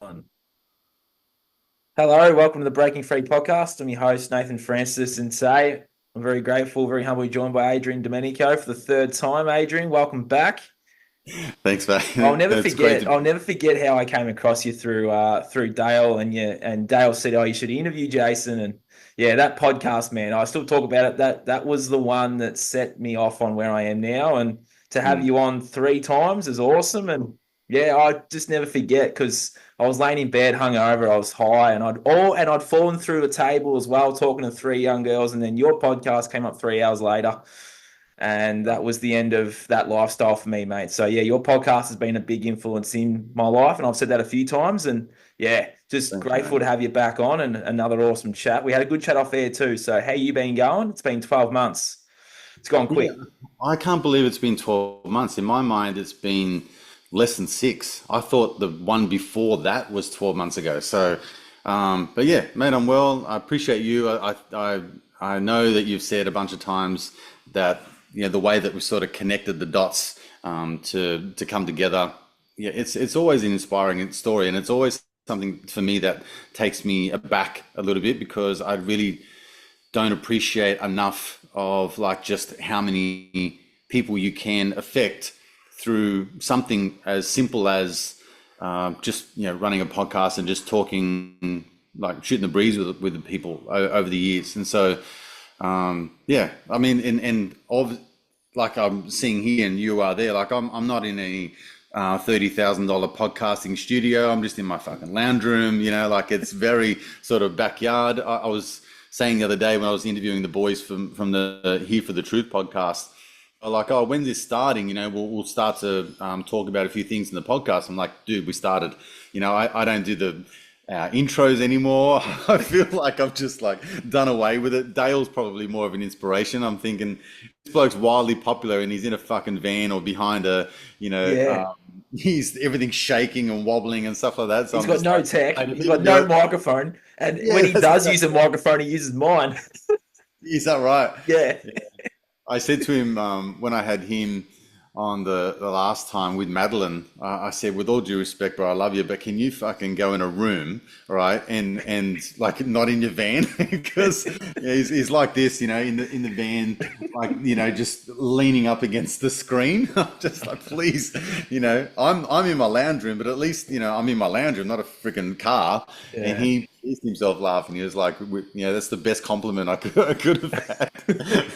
Hello, welcome to the Breaking Free podcast. I'm your host, Nathan Francis, and today I'm very grateful, very humbly joined by Adrian D'Amico for the third time. Adrian, welcome back. Thanks, mate. I'll never It's great forget. to I'll be. never forget how I came across you through Dale, and Dale said, "Oh, you should interview Jason." And yeah, that podcast, man, I still talk about it. That was the one that set me off on where I am now, and to have Mm. you on three times is awesome. And yeah, I just never forget because I was laying in bed, hungover, I was high, and I'd fallen through a table as well, talking to three young girls, and then your podcast came up 3 hours later. And that was the end of that lifestyle for me, mate. So yeah, your podcast has been a big influence in my life, and I've said that a few times. And yeah, just Thanks, mate. grateful to have you back on and another awesome chat. We had a good chat off air too. So how you been going? It's been 12 months. It's gone Yeah, quick. I can't believe it's been 12 months. In my mind, it's been less than six. I thought the one before that was 12 months ago. But yeah, mate, I'm well. I appreciate you. I know that you've said a bunch of times that, the way that we sort of connected the dots to come together. Yeah, it's always an inspiring story, and it's always something for me that takes me aback a little bit because I really don't appreciate enough of like just how many people you can affect through something as simple as just running a podcast and just talking, like shooting the breeze with the people over the years. And so yeah, I mean, and of like I'm seeing here and you are there, like I'm not in any $30,000 podcasting studio. I'm just in my fucking lounge room, like it's very sort of backyard. I was saying the other day when I was interviewing the boys from the Here for the Truth podcast, like, oh, when's this starting? We'll start to talk about a few things in the podcast. I'm like, dude, we started. I don't do the intros anymore. I feel like I've just like done away with it. Dale's probably more of an inspiration. I'm thinking this bloke's wildly popular and he's in a fucking van or behind Yeah. he's everything's shaking and wobbling and stuff like that. So He's I'm got just no like, tech. I He's didn't got do no it. microphone. And when Yeah, he that's does use a exactly. microphone, he uses mine. Is that right? Yeah. I said to him when I had him on the last time with Madeline, I said, with all due respect, bro, I love you, but can you fucking go in a room, right, and like not in your van because he's like this, in the van, like just leaning up against the screen. I'm just like, please, I'm in my lounge room, but at least I'm in my lounge room, not a freaking car. And Yeah. he pissed himself laughing. He was like, that's the best compliment I could have had.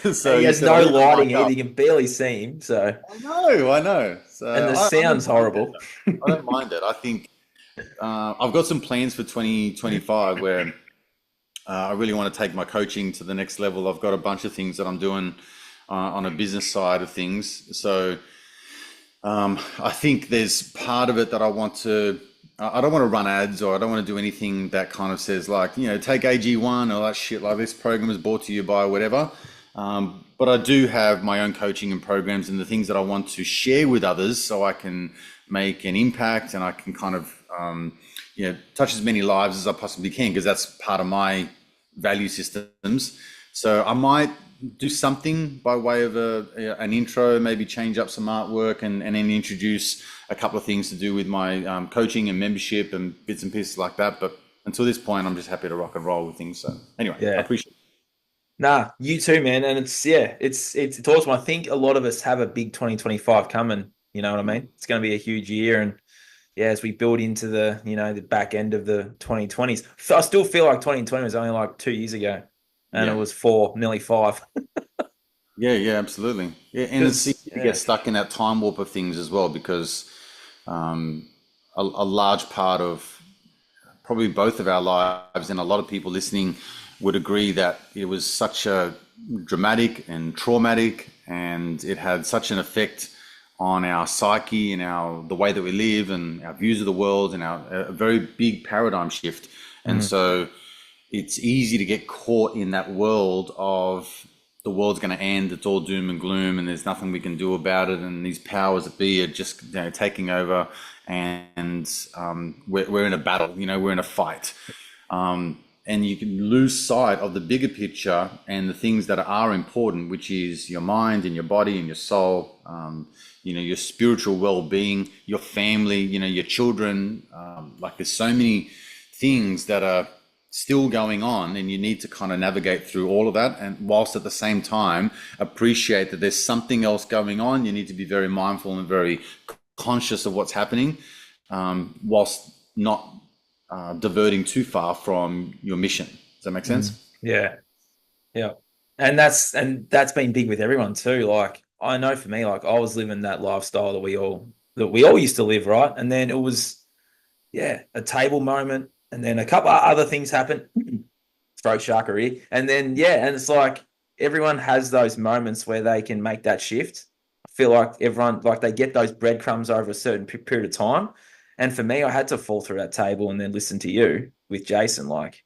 And So he he has said, I'll no leave the lighting mic either. up. You can barely see him. So, I know. So and the I don't sound's mind it horrible. though. I don't mind it. I think I've got some plans for 2025 where I really want to take my coaching to the next level. I've got a bunch of things that I'm doing on a business side of things. So I think there's part of it that I want to. I don't want to run ads or I don't want to do anything that kind of says like, take AG1 or that shit like this program is brought to you by whatever. But I do have my own coaching and programs and the things that I want to share with others so I can make an impact and I can kind of, touch as many lives as I possibly can because that's part of my value systems. So I might do something by way of an intro, maybe change up some artwork and then introduce a couple of things to do with my coaching and membership and bits and pieces like that. But until this point, I'm just happy to rock and roll with things. So anyway, I Yeah. appreciate Nah, you too, man. And it's awesome. I think a lot of us have a big 2025 coming. You know what I it. mean? It's going to be a huge year, and yeah, as we build into the back end of the 2020s, I still feel like 2020 was only like 2 years ago, and it Yeah. was four, nearly five. Yeah, absolutely. Yeah, and it's Because easy to get stuck in that time warp of things as well because um, a large part of probably both of our lives, and a lot of people listening would agree that it was such a dramatic and traumatic, and it had such an effect on our psyche and our the way that we live and our views of the world and our a very big paradigm shift. And mm, so it's easy to get caught in that world of the world's going to end, it's all doom and gloom, and there's nothing we can do about it, and these powers that be are just taking over, and we're in a battle, we're in a fight. And you can lose sight of the bigger picture and the things that are important, which is your mind and your body and your soul, your spiritual well-being, your family, your children. Like there's so many things that are still going on, and you need to kind of navigate through all of that, and whilst at the same time appreciate that there's something else going on. You need to be very mindful and very conscious of what's happening, whilst not diverting too far from your mission. Does that make sense? Yeah. Yeah. And that's been big with everyone too. Like I know for me, like I was living that lifestyle that we all used to live, right? And then it was, yeah, a table moment, and then a couple of other things happened. Throat sharkery. And then yeah, and it's like everyone has those moments where they can make that shift. I feel like everyone like they get those breadcrumbs over a certain period of time. And for me, I had to fall through that table and then listen to you with Jason. Like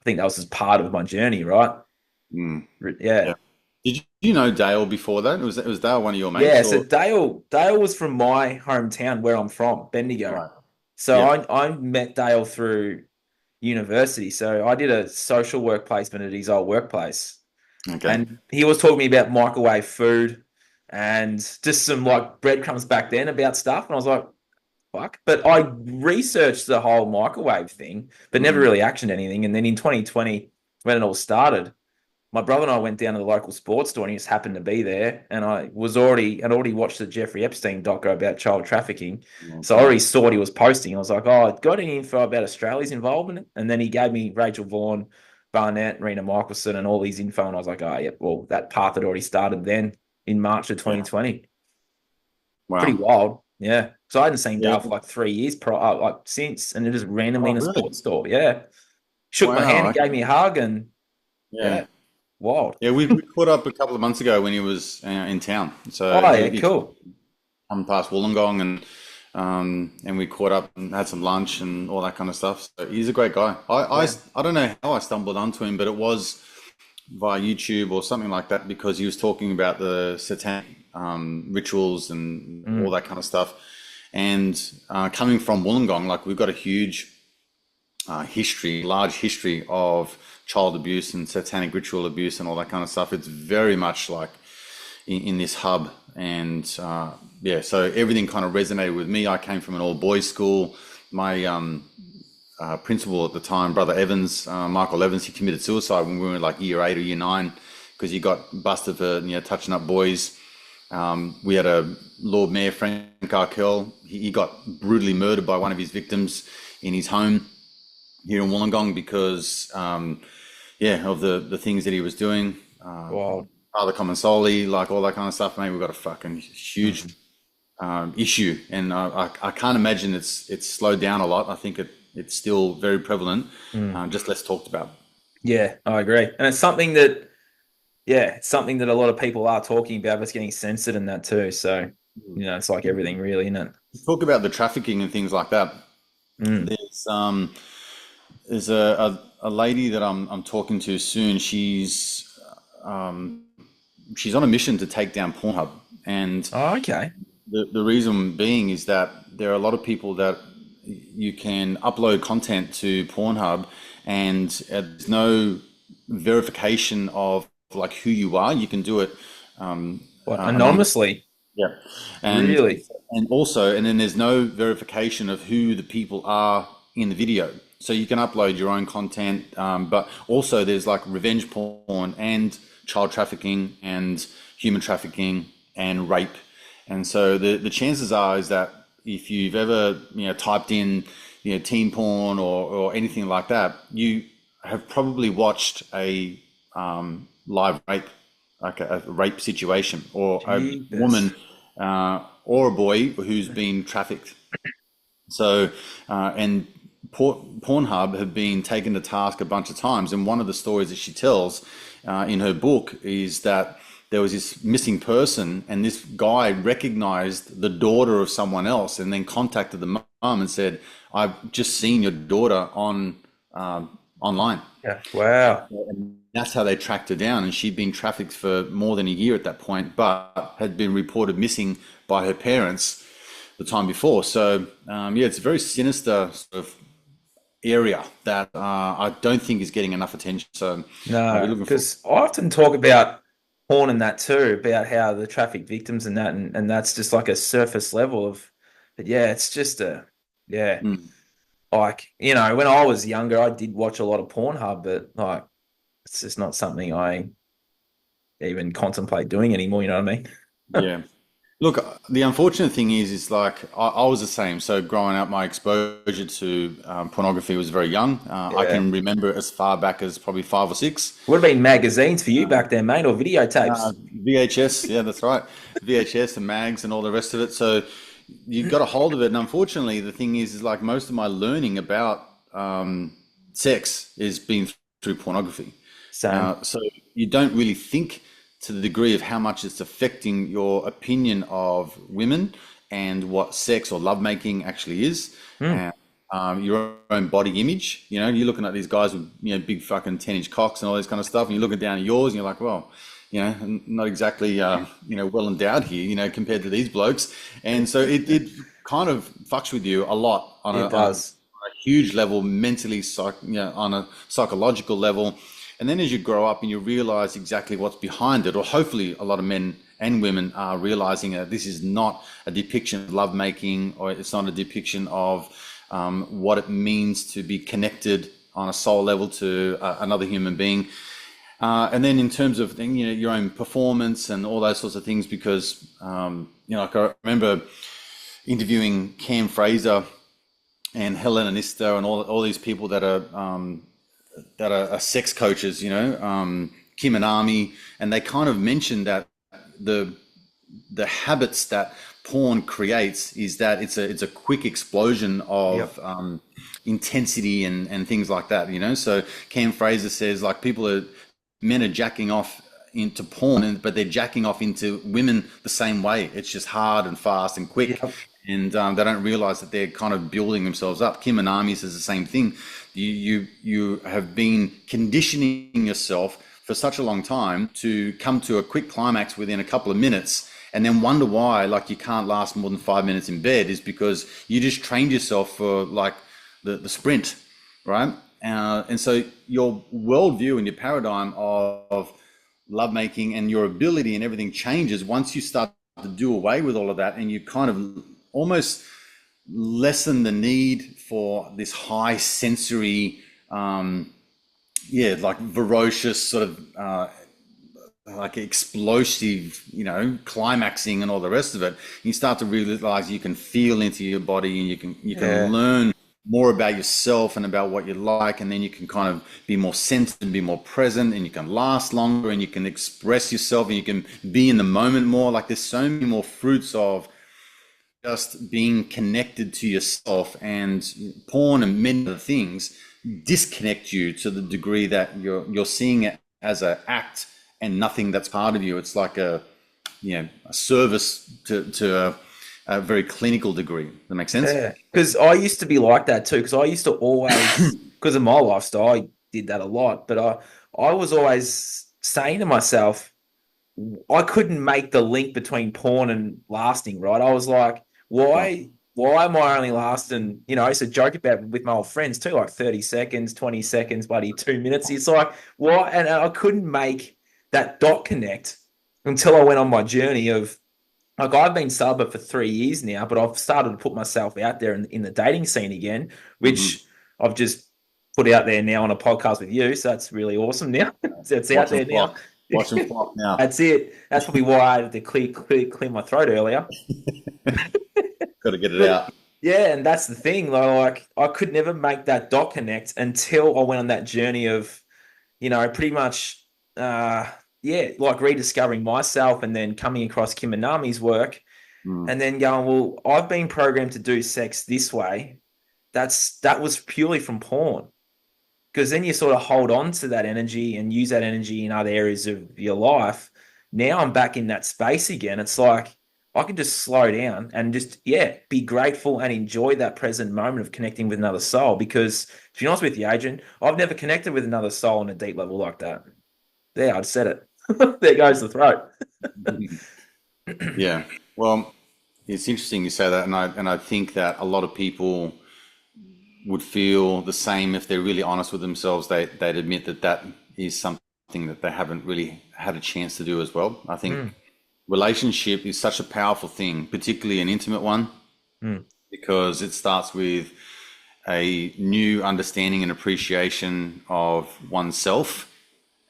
I think that was just part of my journey, right? Mm. Yeah. Yeah. Did you know Dale before that? Was Dale one of your Yeah, mates, so or Dale was from my hometown where I'm from, Bendigo. right? So Yeah. I met Dale through university. So I did a social work placement at his old workplace. Okay. And he was talking to me about microwave food and just some like breadcrumbs back then about stuff. And I was like, fuck. But I researched the whole microwave thing, but never Mm. really actioned anything. And then in 2020, when it all started, my brother and I went down to the local sports store, and he just happened to be there. And I'd already watched the Jeffrey Epstein doco about child trafficking. So I Okay. already saw what he was posting. I was like, oh, got any info about Australia's involvement? And then he gave me Rachel Vaughan, Barnett, Rena Michelson, and all these info. And I was like, oh, yeah, well, that path had already started then in March of Yeah. 2020. Pretty Wow. wild. Yeah. So I hadn't seen Yeah. Dale for like 3 years like since, and it just randomly Oh, in a really? sports store. Yeah. Shook my hand Wow. and gave Okay. me a hug, and Yeah. yeah, wild. Yeah. We caught up a couple of months ago when he was in town. So Oh, yeah, he cool. come past Wollongong, and we caught up and had some lunch and all that kind of stuff. So he's a great guy. Yeah. I don't know how I stumbled onto him, but it was via YouTube or something like that, because he was talking about the satanic rituals and all Mm. that kind of stuff. And coming from Wollongong, like we've got a huge large history of child abuse and satanic ritual abuse and all that kind of stuff. It's very much like in this hub. And yeah, so everything kind of resonated with me. I came from an all boys school. My principal at the time, Brother Evans, Michael Evans, he committed suicide when we were like year 8 or year 9, because he got busted for touching up boys. We had a Lord Mayor, Frank Arkell. He got brutally murdered by one of his victims in his home here in Wollongong because, yeah, of the things that he was doing. Wow. Father Common Solely, like all that kind of stuff. Mate, we've got a fucking huge issue, and I can't imagine it's slowed down a lot. I think it's still very prevalent, Mm. just less talked about. Yeah, I agree. And it's something that, yeah, it's something that a lot of people are talking about, but it's getting censored in that too. So, it's like everything really, isn't it? Talk about the trafficking and things like that. Mm. There's a lady that I'm talking to soon. She's on a mission to take down Pornhub, and Oh, okay. the reason being is that there are a lot of people that you can upload content to Pornhub, and there's no verification of like who you are. You can do it What, anonymous. anonymously? Yeah, and Really? and then there's no verification of who the people are in the video. So you can upload your own content, but also there's like revenge porn and child trafficking and human trafficking and rape. And so the chances are is that if you've ever typed in teen porn or anything like that, you have probably watched a live rape, like a rape situation, or a Jeepers. woman or a boy who's been trafficked. So and Pornhub have been taken to task a bunch of times, and one of the stories that she tells in her book is that there was this missing person, and this guy recognized the daughter of someone else, and then contacted the mum and said, "I've just seen your daughter on online." Yeah. Wow. And that's how they tracked her down, and she'd been trafficked for more than a year at that point, but had been reported missing by her parents the time before. So yeah, it's a very sinister sort of area that I don't think is getting enough attention. So I'll be No, looking for. because I often talk about porn and that too, about how the traffic victims and that, and that's just like a surface level of, but yeah, it's just yeah, Mm. like, you know, when I was younger, I did watch a lot of Pornhub, but like, it's just not something I even contemplate doing anymore. You know what I mean? Yeah. Look, the unfortunate thing is like I was the same. So growing up, my exposure to pornography was very young. I Yeah. can remember as far back as probably 5 or 6. Would have been magazines for you back then, mate, or videotapes. VHS, yeah, that's right. VHS and mags and all the rest of it. So you got a hold of it. And unfortunately, the thing is like most of my learning about sex is being through pornography. Same. So you don't really think to the degree of how much it's affecting your opinion of women and what sex or lovemaking actually is, Hmm. and your own body image. You know, you're looking at these guys with big fucking 10-inch cocks and all this kind of stuff, and you're looking down at yours, and you're like, well, not exactly well endowed here, compared to these blokes, and so it kind of fucks with you a lot It does. on a huge level, mentally, on a psychological level. And then as you grow up and you realize exactly what's behind it, or hopefully a lot of men and women are realizing that this is not a depiction of lovemaking, or it's not a depiction of what it means to be connected on a soul level to another human being. And then in terms of your own performance and all those sorts of things, because like I remember interviewing Cam Fraser and Helena Nister and all these people that are sex coaches, Kim and Ami, and they kind of mentioned that the habits that porn creates is that it's a quick explosion of Yep. intensity and things like that, So Cam Fraser says like men are jacking off into porn, but they're jacking off into women the same way. It's just hard and fast and quick. Yep. And they don't realize that they're kind of building themselves up. Kim Anami says the same thing. You have been conditioning yourself for such a long time to come to a quick climax within a couple of minutes, and then wonder why like you can't last more than 5 minutes in bed is because you just trained yourself for like the sprint, right? And so your worldview and your paradigm of lovemaking and your ability and everything changes once you start to do away with all of that, and you kind of almost lessen the need for this high sensory, like ferocious sort of like explosive, climaxing and all the rest of it. You start to realize you can feel into your body, and you can learn more about yourself and about what you like, and then you can kind of be more centered and be more present, and you can last longer, and you can express yourself, and you can be in the moment more. Like there's so many more fruits of just being connected to yourself, and porn and many other things disconnect you to the degree that you're seeing it as an act and nothing that's part of you. It's like a service to a very clinical degree. Does that make sense? Yeah, because I used to be like that too. Because I used to always, because of my lifestyle, I did that a lot. But I was always saying to myself, I couldn't make the link between porn and lasting. Right? I was like, why am I only lasting? I used to joke about it with my old friends too, like 30 seconds, 20 seconds, buddy, 2 minutes. It's like why? And I couldn't make that dot connect until I went on my journey of. Like I've been sober for 3 years now, but I've started to put myself out there in the dating scene again, which I've just put out there now on a podcast with you. So that's really awesome now. So it's out there now. Watch and flock now. That's it. That's probably why I had to clear my throat earlier. Got to get it out. Yeah, and that's the thing. Like I could never make that dot connect until I went on that journey of, pretty much like rediscovering myself, and then coming across Kim Anami's work, and then going, well, I've been programmed to do sex this way. That was purely from porn, because then you sort of hold on to that energy and use that energy in other areas of your life. Now I'm back in that space again. It's like I can just slow down and just be grateful and enjoy that present moment of connecting with another soul. Because to be honest with you, Adrian, I've never connected with another soul on a deep level like that. There, I'd said it. There goes the throat. Yeah. Well, it's interesting you say that, and I think that a lot of people would feel the same if they're really honest with themselves. They'd admit that is something something that they haven't really had a chance to do as well. I think Mm, relationship is such a powerful thing, particularly an intimate one, mm, because it starts with a new understanding and appreciation of oneself,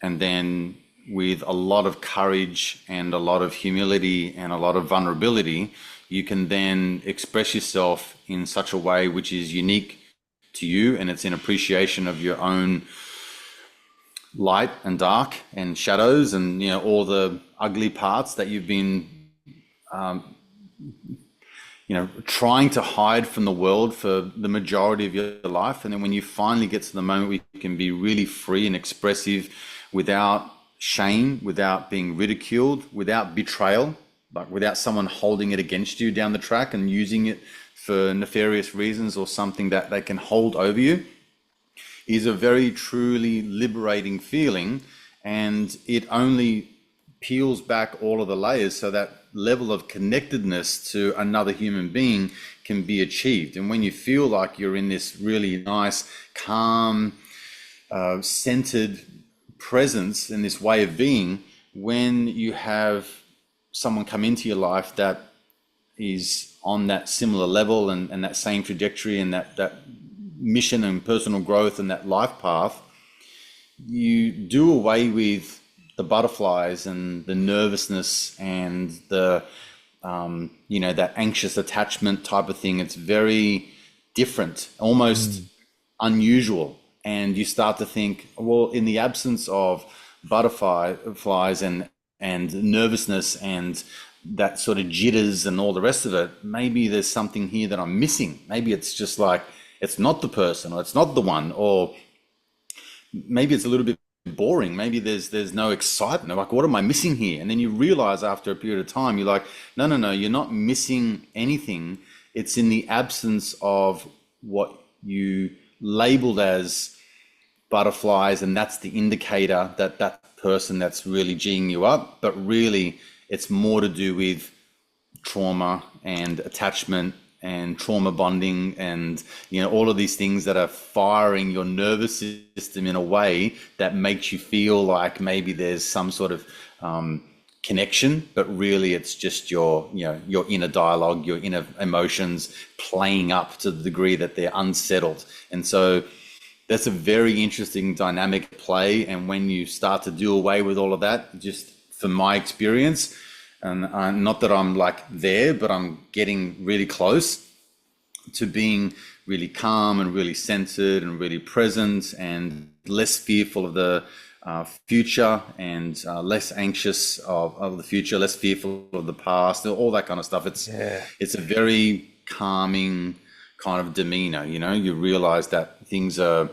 and then with a lot of courage and a lot of humility and a lot of vulnerability, you can then express yourself in such a way which is unique to you, and it's in appreciation of your own light and dark and shadows, and all the ugly parts that you've been trying to hide from the world for the majority of your life. And then when you finally get to the moment where you can be really free and expressive without shame, without being ridiculed, without betrayal, like without someone holding it against you down the track and using it for nefarious reasons or something that they can hold over you, is a very truly liberating feeling. And it only peels back all of the layers so that level of connectedness to another human being can be achieved. And when you feel like you're in this really nice, calm, centered presence and this way of being, when you have someone come into your life that is on that similar level and that same trajectory and that mission and personal growth and that life path, you do away with the butterflies and the nervousness and the that anxious attachment type of thing. It's very different, almost unusual. And you start to think, well, in the absence of butterflies and nervousness and that sort of jitters and all the rest of it, maybe there's something here that I'm missing. Maybe it's just like, it's not the person, or it's not the one, or maybe it's a little bit boring. Maybe there's no excitement. Like, what am I missing here? And then you realize after a period of time, you're like, no, you're not missing anything. It's in the absence of what you labeled as butterflies, and that's the indicator that that person that's really G'ing you up. But really, it's more to do with trauma and attachment and trauma bonding and all of these things that are firing your nervous system in a way that makes you feel like maybe there's some sort of connection, but really it's just your inner dialogue, your inner emotions playing up to the degree that they're unsettled. And so that's a very interesting dynamic at play. And when you start to do away with all of that, just from my experience, and not that I'm like there, but I'm getting really close to being really calm and really centered and really present and less fearful of the future and less anxious of the future, less fearful of the past, all that kind of stuff. It's a very calming kind of demeanor. You realize that things are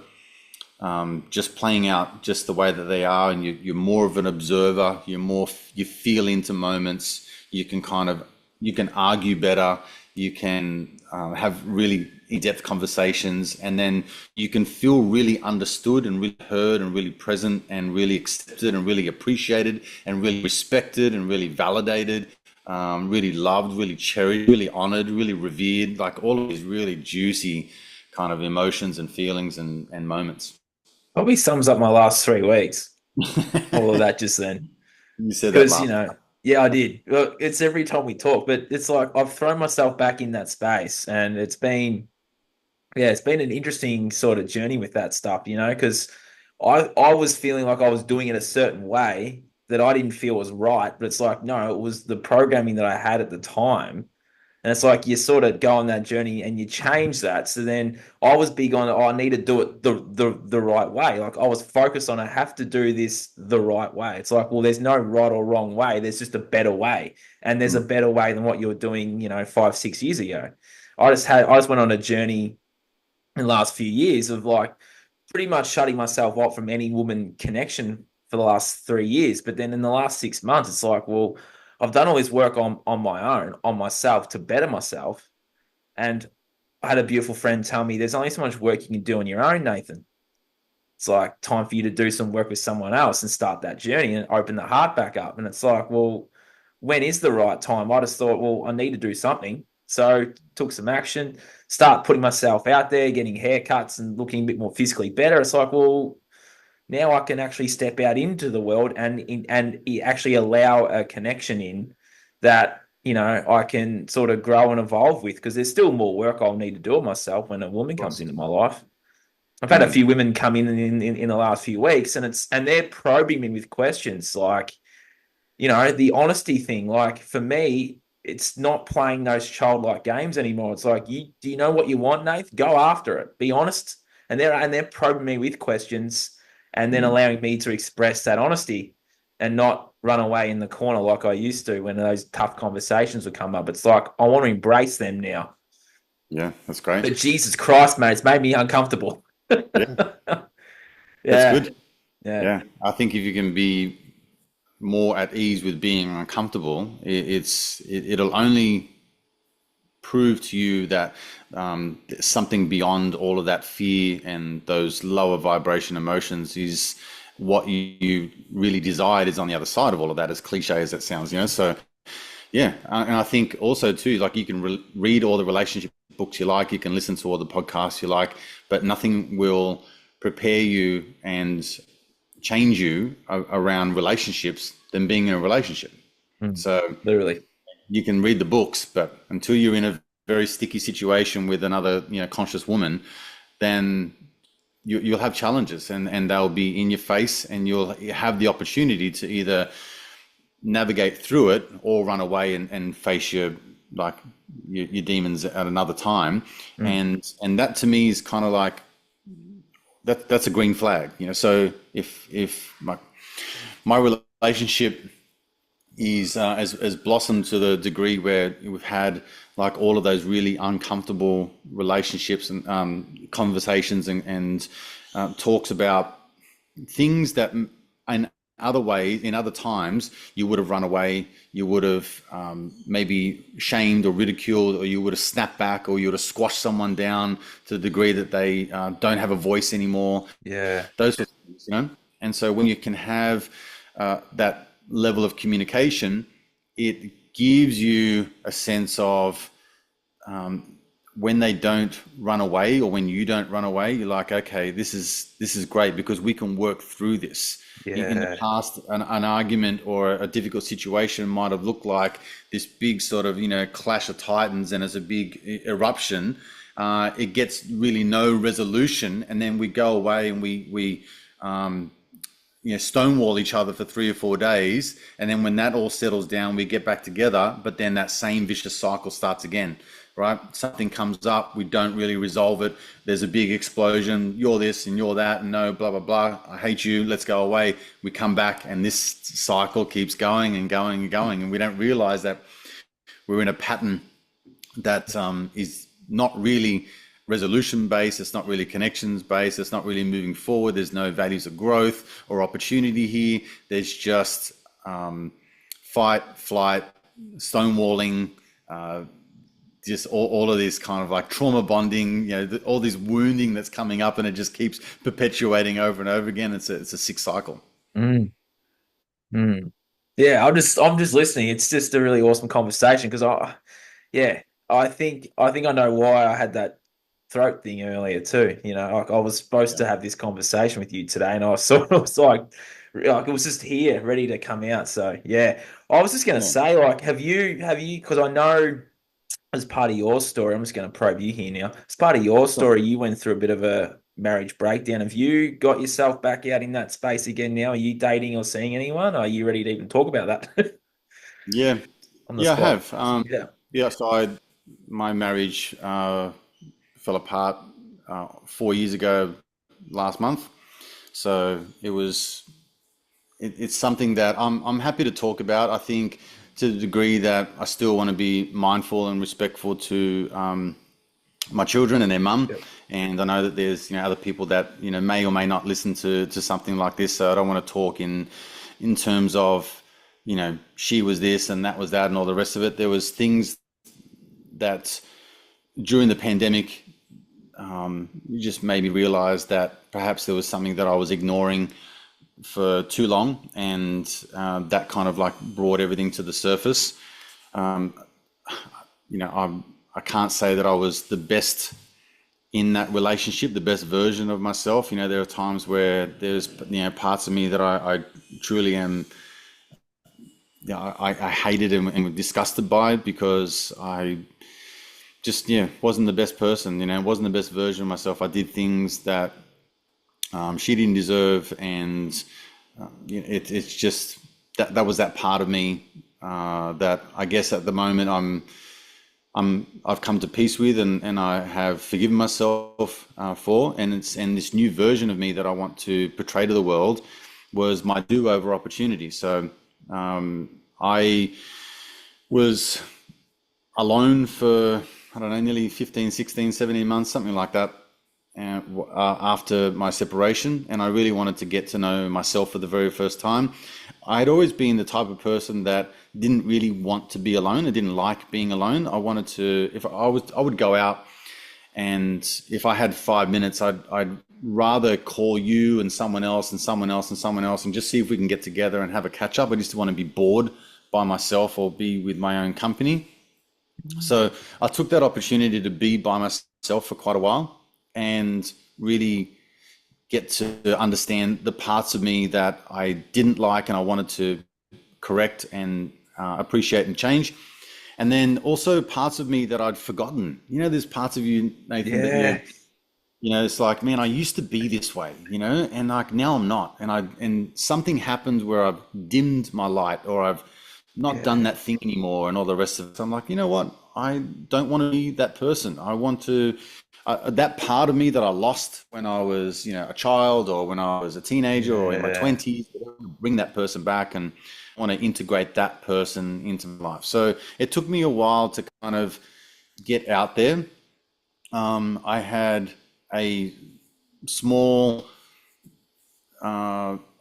just playing out just the way that they are, and you're more of an observer. You feel into moments. You can argue better. You can have really in-depth conversations, and then you can feel really understood and really heard and really present and really accepted and really appreciated and really respected and really validated, really loved, really cherished, really honored, really revered, like all of these really juicy kind of emotions and feelings and moments. Probably sums up my last 3 weeks. All of that just then. You said that Because, last. yeah, I did. Well, it's every time we talk, but it's like I've thrown myself back in that space, and it's been an interesting sort of journey with that stuff, because I was feeling like I was doing it a certain way that I didn't feel was right, but it's like, no, it was the programming that I had at the time. And it's like you sort of go on that journey and you change that. So then I was big on, I need to do it the right way. Like I was focused on, I have to do this the right way. It's like, well, there's no right or wrong way. There's just a better way. And there's a better way than what you were doing, 5-6 years ago. I just went on a journey in the last few years of like pretty much shutting myself off from any woman connection for the last 3 years. But then in the last 6 months, it's like, well, I've done all this work on my own, on myself to better myself. And I had a beautiful friend tell me there's only so much work you can do on your own, Nathan. It's like time for you to do some work with someone else and start that journey and open the heart back up. And it's like, well, when is the right time? I just thought, well, I need to do something. So took some action, start putting myself out there, getting haircuts and looking a bit more physically better. It's like, well, now I can actually step out into the world and actually allow a connection in that, I can sort of grow and evolve with, because there's still more work I'll need to do it myself when a woman comes into my life. I've had a few women come in the last few weeks, and they're probing me with questions like, the honesty thing. Like, for me, it's not playing those childlike games anymore. It's like, do you know what you want, Nath? Go after it. Be honest. And they're probing me with questions, and then allowing me to express that honesty and not run away in the corner like I used to when those tough conversations would come up. It's like, I want to embrace them now. Yeah, that's great. But Jesus Christ, mate, it's made me uncomfortable. Yeah. Yeah. That's good. Yeah. I think if you can be more at ease with being uncomfortable, it'll only prove to you that there's something beyond all of that fear and those lower vibration emotions is what you really desired is on the other side of all of that, as cliche as that sounds, so yeah. And I think also too, like, you can read all the relationship books you like, you can listen to all the podcasts you like, but nothing will prepare you and change you around relationships than being in a relationship. So literally, you can read the books, but until you're in a very sticky situation with another, conscious woman, then you'll have challenges, and they'll be in your face, and you'll have the opportunity to either navigate through it or run away and face your demons at another time. And that to me is kind of like that's a green flag, so if my relationship is has blossomed to the degree where we've had like all of those really uncomfortable relationships and conversations and talks about things that in other ways, in other times, you would have run away, you would have maybe shamed or ridiculed, or you would have snapped back, or you would have squashed someone down to the degree that they don't have a voice anymore. Yeah. Those sorts of things, And so when you can have that level of communication, it gives you a sense of when they don't run away, or when you don't run away, you're like, okay, this is great, because we can work through this. Yeah. In the past, an argument or a difficult situation might have looked like this big sort of, clash of titans, and as a big eruption, it gets really no resolution, and then we go away and we stonewall each other for 3 or 4 days, and then when that all settles down, we get back together, but then that same vicious cycle starts again. Right? Something comes up, we don't really resolve it. There's a big explosion. You're this and you're that, and no, blah, blah, blah. I hate you. Let's go away. We come back, and this cycle keeps going and going and going. And we don't realize that we're in a pattern that is not really resolution based. It's not really connections based. It's not really moving forward. There's no values of growth or opportunity here. There's just fight, flight, stonewalling, just all of this kind of like trauma bonding, all this wounding that's coming up, and it just keeps perpetuating over and over again. It's a sick cycle. Yeah, I'm just listening. It's just a really awesome conversation, because I think I know why I had that throat thing earlier too. Like, I was supposed to have this conversation with you today, and I was sort of like it was just here, ready to come out. So yeah, I was just going to say, like, have you? Because I know, as part of your story, I'm just going to probe you here now. As part of your story, you went through a bit of a marriage breakdown. Have you got yourself back out in that space again now? Are you dating or seeing anyone? Are you ready to even talk about that? Yeah, I have. So my marriage fell apart 4 years ago last month. So it's something that I'm happy to talk about. I think, to the degree that I still want to be mindful and respectful to my children and their mum. Yep. And I know that there's other people that may or may not listen to something like this. So I don't want to talk in terms of she was this and that was that and all the rest of it. There was things that during the pandemic just made me realize that perhaps there was something that I was ignoring for too long, and that kind of like brought everything to the surface. I can't say that I was the best in that relationship, the best version of myself. There are times where there's, parts of me that I truly am, I hated and disgusted by, because I just, wasn't the best person, wasn't the best version of myself. I did things that she didn't deserve, and it's just that was that part of me that I guess at the moment I've come to peace with, and I have forgiven myself for, and this new version of me that I want to portray to the world was my do-over opportunity. So I was alone for, I don't know, nearly 15, 16, 17 months, something like that, after my separation, and I really wanted to get to know myself for the very first time. I'd always been the type of person that didn't really want to be alone. I didn't like being alone. I wanted to, if I would go out, and if I had 5 minutes, I'd rather call you and someone else and someone else and someone else, and just see if we can get together and have a catch up. I just want to be bored by myself or be with my own company. So I took that opportunity to be by myself for quite a while, and really get to understand the parts of me that I didn't like and I wanted to correct and appreciate and change. And then also parts of me that I'd forgotten. There's parts of you, Nathan, that it's like, man, I used to be this way, and like now I'm not. And something happened where I've dimmed my light, or I've not done that thing anymore, and all the rest of it. So I'm like, you know what? I don't want to be that person. I want to, that part of me that I lost when I was, a child, or when I was a teenager, or in my 20s, bring that person back, and want to integrate that person into my life. So it took me a while to kind of get out there. I had a small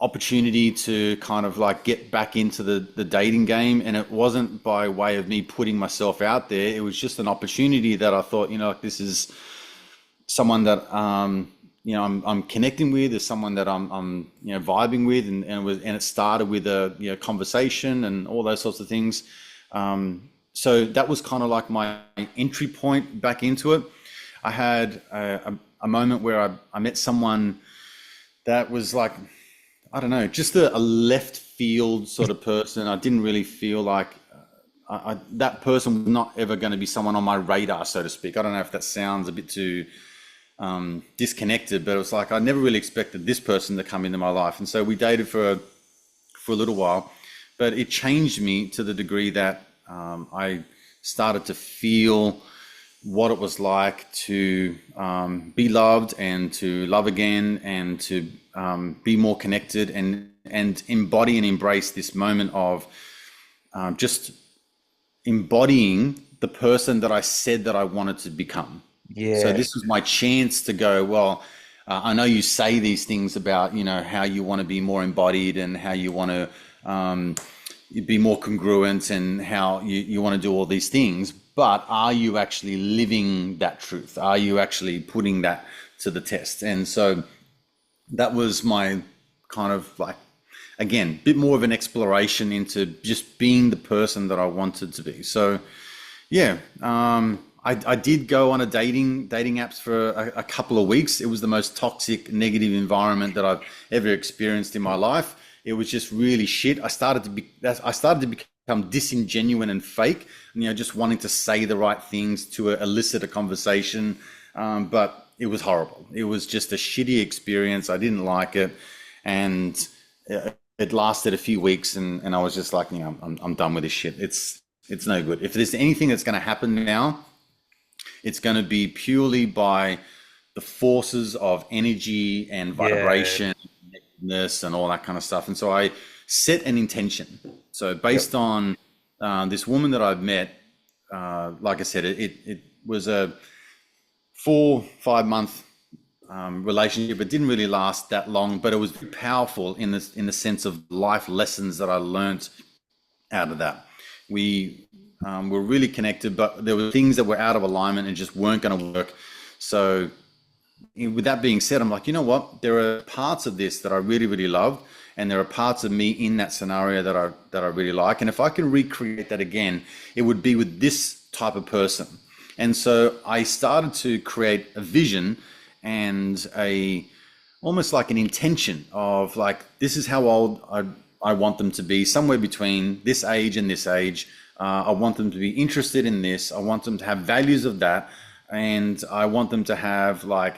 opportunity to kind of like get back into the dating game, and it wasn't by way of me putting myself out there. It was just an opportunity that I thought, like, this is someone that I'm connecting with, is someone that I'm vibing with, and it started with a conversation and all those sorts of things. So that was kind of like my entry point back into it. I had a moment where I met someone that was like, I don't know, just a left field sort of person. I didn't really feel like that person was not ever going to be someone on my radar, so to speak. I don't know if that sounds a bit too disconnected, but it was like I never really expected this person to come into my life. And so we dated for a little while, but it changed me to the degree that I started to feel what it was like to be loved, and to love again, and to be more connected, and embody and embrace this moment of just embodying the person that I said that I wanted to become. So this was my chance to go, well, I know you say these things about, how you want to be more embodied, and how you want to be more congruent, and how you want to do all these things. But are you actually living that truth? Are you actually putting that to the test? And so that was my kind of like, again, a bit more of an exploration into just being the person that I wanted to be. So yeah, I did go on a dating apps for a couple of weeks. It was the most toxic, negative environment that I've ever experienced in my life. It was just really shit. I started to become disingenuous and fake, just wanting to say the right things to elicit a conversation. But it was horrible. It was just a shitty experience. I didn't like it. And it lasted a few weeks, and I was just like, I'm done with this shit. It's no good. If there's anything that's going to happen now, it's going to be purely by the forces of energy and vibration, connectedness, and all that kind of stuff. And so I set an intention. So based on this woman that I've met, like I said, it was a 4-5 month relationship. It didn't really last that long, but it was powerful in the sense of life lessons that I learned out of that. We were really connected, but there were things that were out of alignment and just weren't going to work. So with that being said, I'm like, you know what? There are parts of this that I really, really love, and there are parts of me in that scenario that I really like. And if I can recreate that again, it would be with this type of person. And so I started to create a vision and almost like an intention of like, this is how old I want them to be, somewhere between this age and this age. I want them to be interested in this. I want them to have values of that. And I want them to have like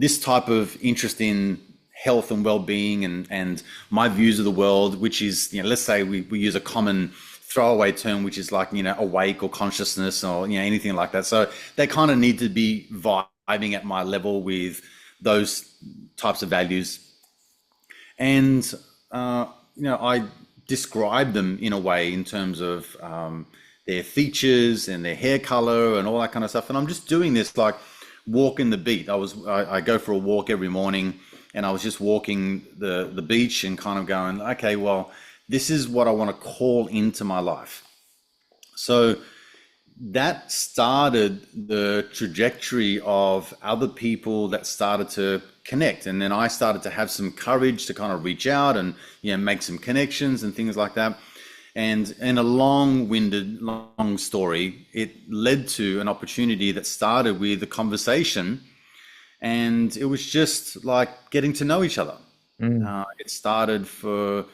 this type of interest in health and well-being and my views of the world, which is, let's say we use a common throwaway term, which is like, awake or consciousness or, anything like that. So they kind of need to be vibing at my level with those types of values. And, I describe them in a way in terms of their features and their hair color and all that kind of stuff. And I'm just doing this like walking the beat. I go for a walk every morning, and I was just walking the beach and kind of going, okay, well, this is what I want to call into my life. So that started the trajectory of other people that started to connect. And then I started to have some courage to kind of reach out and, make some connections and things like that. And in a long-winded, long story, it led to an opportunity that started with a conversation. And it was just like getting to know each other. It started for,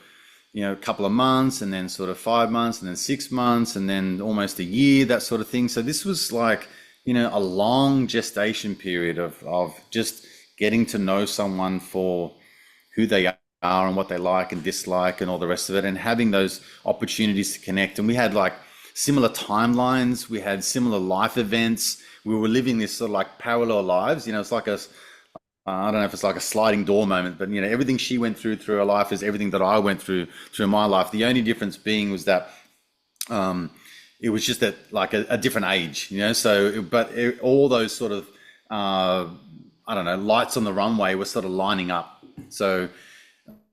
a couple of months, and then sort of 5 months, and then 6 months, and then almost a year, that sort of thing. So this was like, a long gestation period of just getting to know someone for who they are and what they like and dislike and all the rest of it, and having those opportunities to connect. And we had like similar timelines. We had similar life events. We were living this sort of like parallel lives. It's like I don't know if it's like a sliding door moment, but everything she went through her life is everything that I went through my life. The only difference being was that it was just at like a different age, So, all those sort of I don't know, lights on the runway were sort of lining up. So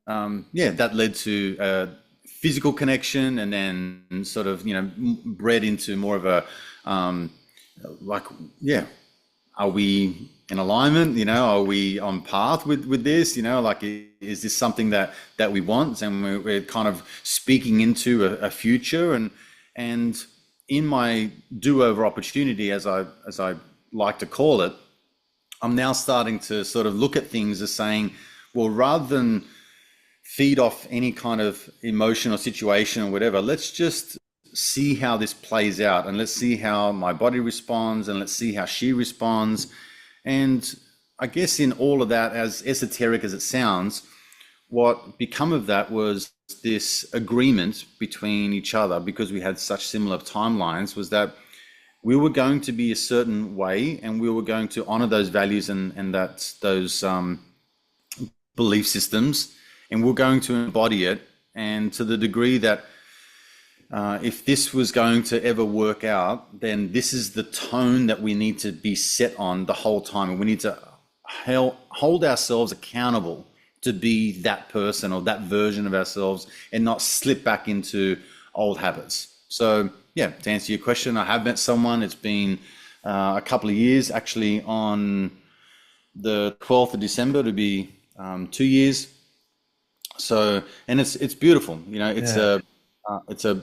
that led to a physical connection, and then sort of bred into more of a are we in alignment? Are we on path with this? Like, is this something that we want? And we're kind of speaking into a future. And in my do-over opportunity, as I like to call it, I'm now starting to sort of look at things as saying, well, rather than feed off any kind of emotion or situation or whatever, let's just see how this plays out, and let's see how my body responds, and let's see how she responds. And I guess in all of that, as esoteric as it sounds, what become of that was this agreement between each other, because we had such similar timelines, was that we were going to be a certain way, and we were going to honor those values and those belief systems, and we're going to embody it. And to the degree that if this was going to ever work out, then this is the tone that we need to be set on the whole time. And we need to hold ourselves accountable to be that person or that version of ourselves, and not slip back into old habits. So yeah, to answer your question, I have met someone. It's been a couple of years, actually on the 12th of December to be 2 years. So, and it's beautiful, it's a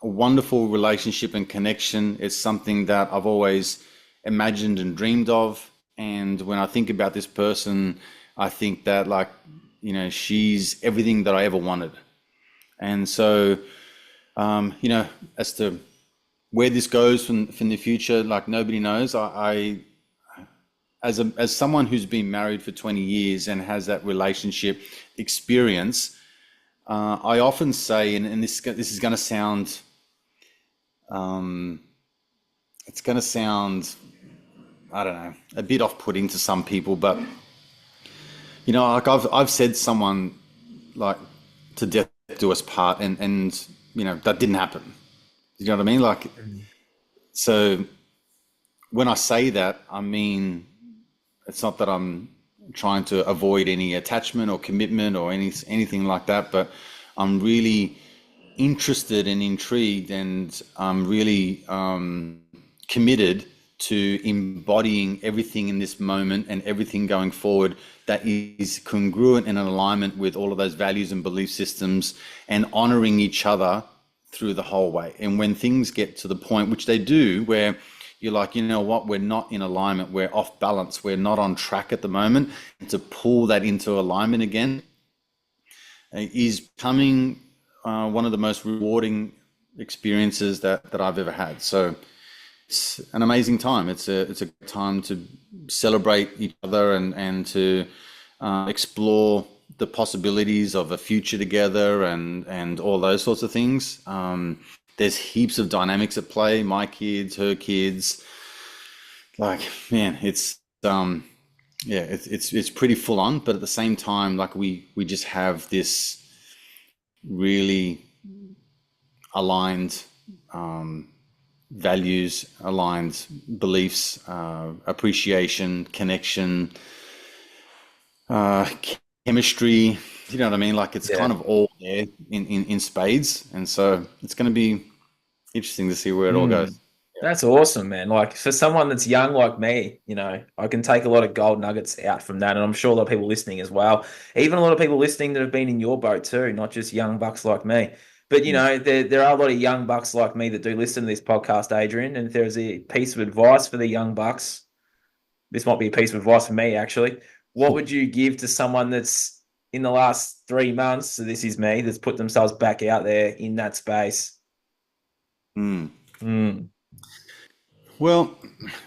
wonderful relationship and connection. It's something that I've always imagined and dreamed of. And when I think about this person, I think that she's everything that I ever wanted. And so, as to where this goes from the future, nobody knows. I as someone who's been married for 20 years and has that relationship experience, I often say, and this is going to sound, it's going to sound, I don't know, a bit off-putting to some people, but I've said someone to death do us part, and that didn't happen. You know what I mean? So when I say that, I mean, it's not that I'm trying to avoid any attachment or commitment or anything like that, but I'm really interested and intrigued, and I'm really committed to embodying everything in this moment and everything going forward that is congruent and in alignment with all of those values and belief systems, and honoring each other through the whole way. And when things get to the point, which they do, where you're like, you know what, we're not in alignment, we're off balance, we're not on track at the moment, and to pull that into alignment again is becoming one of the most rewarding experiences that I've ever had. So it's an amazing time. It's a time to celebrate each other and to explore the possibilities of a future together and all those sorts of things. There's heaps of dynamics at play. My kids, her kids, like, man, it's it's pretty full on. But at the same time, like we just have this really aligned values, aligned beliefs, appreciation, connection, chemistry. You know what I mean? Like it's kind of all there in spades, and so it's going to be interesting to see where it all goes. That's awesome, man. Like for someone that's young like me, you know, I can take a lot of gold nuggets out from that. And I'm sure a lot of people listening as well. Even a lot of people listening that have been in your boat too, not just young bucks like me. But, you know, there are a lot of young bucks like me that do listen to this podcast, Adrian. And if there's a piece of advice for the young bucks, this might be a piece of advice for me, actually. What would you give to someone that's in the last 3 months, so this is me, that's put themselves back out there in that space? Well,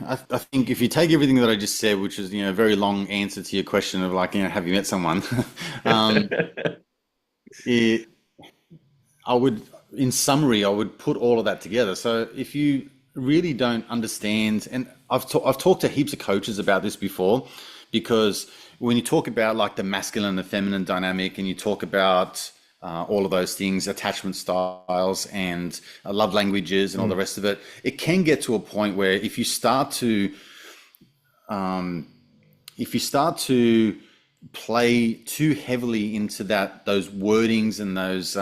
I think if you take everything that I just said, which is, you know, a very long answer to your question of like, you know, have you met someone? I would, in summary, I would put all of that together. So if you really don't understand, and I've talked to heaps of coaches about this before, because when you talk about like the masculine and the feminine dynamic, and you talk about all of those things, attachment styles and love languages and all the rest of it, it can get to a point where if you start to play too heavily into those wordings and those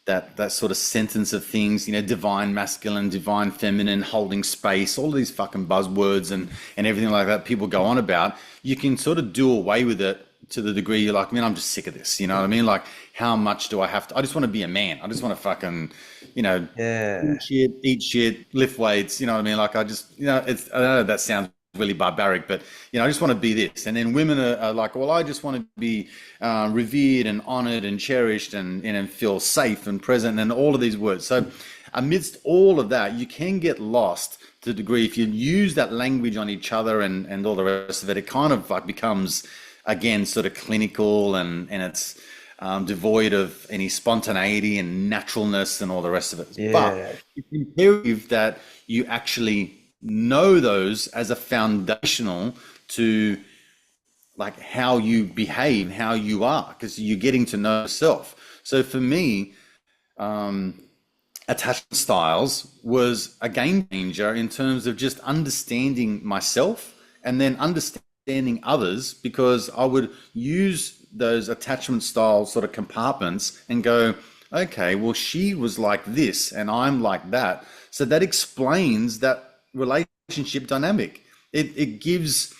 that sort of sentence of things, you know, divine masculine, divine feminine, holding space, all these fucking buzzwords and everything like that people go on about, you can sort of do away with it to the degree you're like, man, I'm just sick of this. You know what I mean? Like, how much do I have to? I just want to be a man. I just want to fucking, you know, eat shit, lift weights. You know what I mean? Like, I just, you know, I know that sounds really barbaric, but, you know, I just want to be this. And then women are like, well, I just want to be revered and honored and cherished and feel safe and present and all of these words. So amidst all of that, you can get lost to the degree if you use that language on each other and all the rest of it, it kind of like becomes, again, sort of clinical and it's devoid of any spontaneity and naturalness and all the rest of it. Yeah. But it's imperative that you actually know those as a foundational to like how you behave, how you are, because you're getting to know yourself. So for me, attachment styles was a game changer in terms of just understanding myself and then understanding others, because I would use those attachment style sort of compartments and go, okay, well, she was like this and I'm like that. So that explains that relationship dynamic. It gives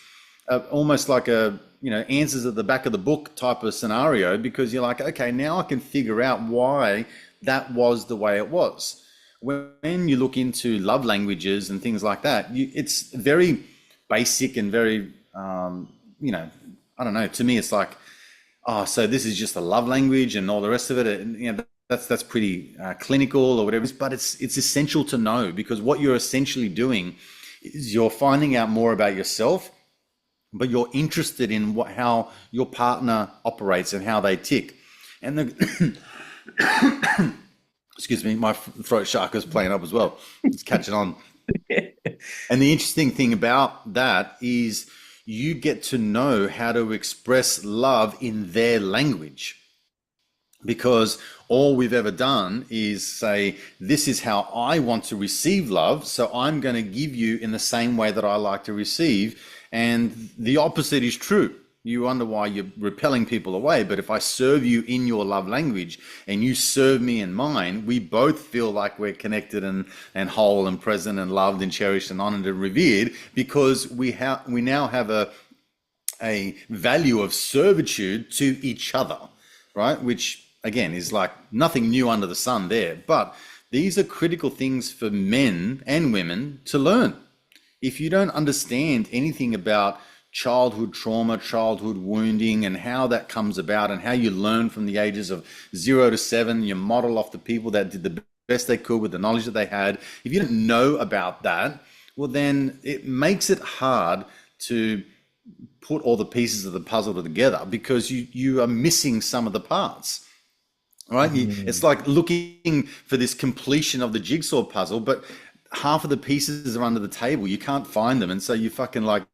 almost like a, you know, answers at the back of the book type of scenario, because you're like, okay, now I can figure out why that was the way it was. When you look into love languages and things like that, it's very basic and very, you know, I don't know, to me it's like, oh, so this is just a love language and all the rest of it. And, you know, that's pretty clinical or whatever, but it's essential to know, because what you're essentially doing is you're finding out more about yourself, but you're interested in how your partner operates and how they tick. And the excuse me, my throat shark is playing up as well. It's catching on. And the interesting thing about that is you get to know how to express love in their language. Because all we've ever done is say, this is how I want to receive love, so I'm going to give you in the same way that I like to receive. And the opposite is true. You wonder why you're repelling people away. But if I serve you in your love language and you serve me in mine, we both feel like we're connected and whole and present and loved and cherished and honored and revered, because we now have a value of servitude to each other, right? Which, again, is like nothing new under the sun there. But these are critical things for men and women to learn. If you don't understand anything about childhood trauma, childhood wounding, and how that comes about, and how you learn from the ages of 0 to 7, you model off the people that did the best they could with the knowledge that they had. If you don't know about that, well, then it makes it hard to put all the pieces of the puzzle together, because you are missing some of the parts, right? It's like looking for this completion of the jigsaw puzzle, but half of the pieces are under the table. You can't find them, and so you fucking like,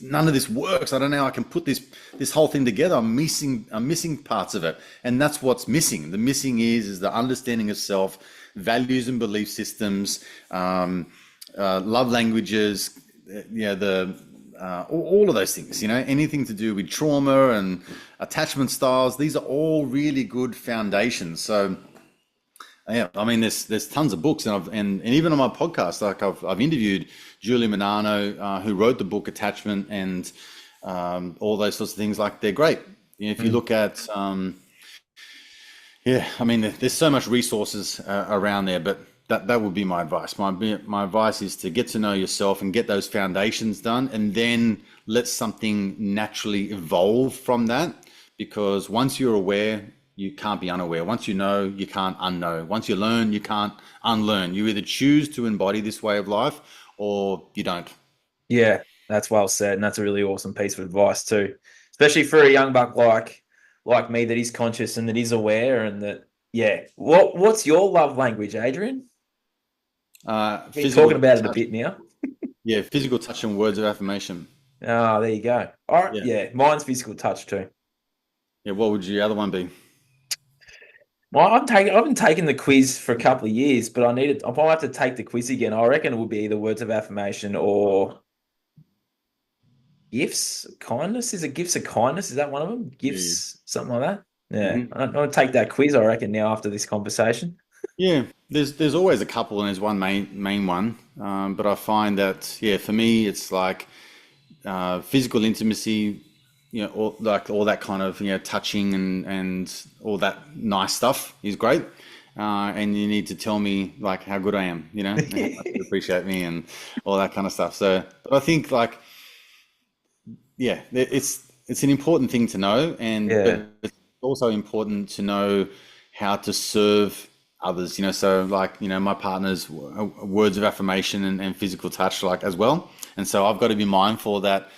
none of this works. I don't know how I can put this whole thing together. I'm missing parts of it, and that's what's missing. The missing is the understanding of self, values and belief systems, love languages, all of those things. Anything to do with trauma and attachment styles. These are all really good foundations. So. Yeah, I mean, there's tons of books, and even on my podcast, like I've interviewed Julie Manano, who wrote the book Attachment, and all those sorts of things. Like, they're great. If you look at, I mean, there's so much resources around there, but that would be my advice. My advice is to get to know yourself and get those foundations done, and then let something naturally evolve from that. Because once you're aware, you can't be unaware. Once you know, you can't unknow. Once you learn, you can't unlearn. You either choose to embody this way of life or you don't. Yeah, that's well said. And that's a really awesome piece of advice too, especially for a young buck like me that is conscious and that is aware, and that, What's your love language, Adrian? We're talking about it a bit now. Yeah, physical touch and words of affirmation. Oh, there you go. All right. Yeah, mine's physical touch too. Yeah, what would your other one be? Well, I've been taking the quiz for a couple of years, but I might have to take the quiz again. I reckon it would be either words of affirmation or gifts, kindness. Is it gifts of kindness? Is that one of them? Gifts, something like that. Yeah, I'm going to take that quiz, I reckon, now after this conversation. Yeah, there's always a couple, and there's one main one. But I find that, for me, it's like physical intimacy. All that kind of, touching and all that nice stuff is great. And you need to tell me like how good I am, and how much you appreciate me and all that kind of stuff. So, but I think like, it's an important thing to know, but it's also important to know how to serve others, so like, my partner's words of affirmation and physical touch, like, as well. And so I've got to be mindful that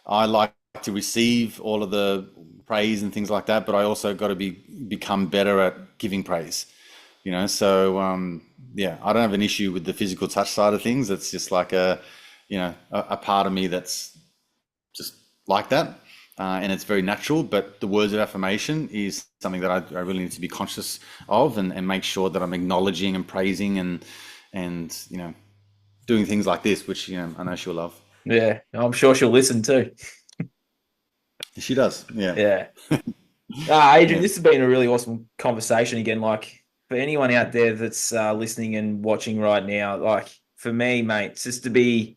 I like to receive all of the praise and things like that, but I also got to become better at giving praise, so I don't have an issue with the physical touch side of things. It's just like a part of me that's just like that, and it's very natural. But the words of affirmation is something that I really need to be conscious of, and make sure that I'm acknowledging and praising and doing things like this, which I know she'll love. Yeah, I'm sure she'll listen too. She does. Yeah. Adrian, this has been a really awesome conversation again. Like, for anyone out there that's listening and watching right now, like, for me, mate, it's just to be,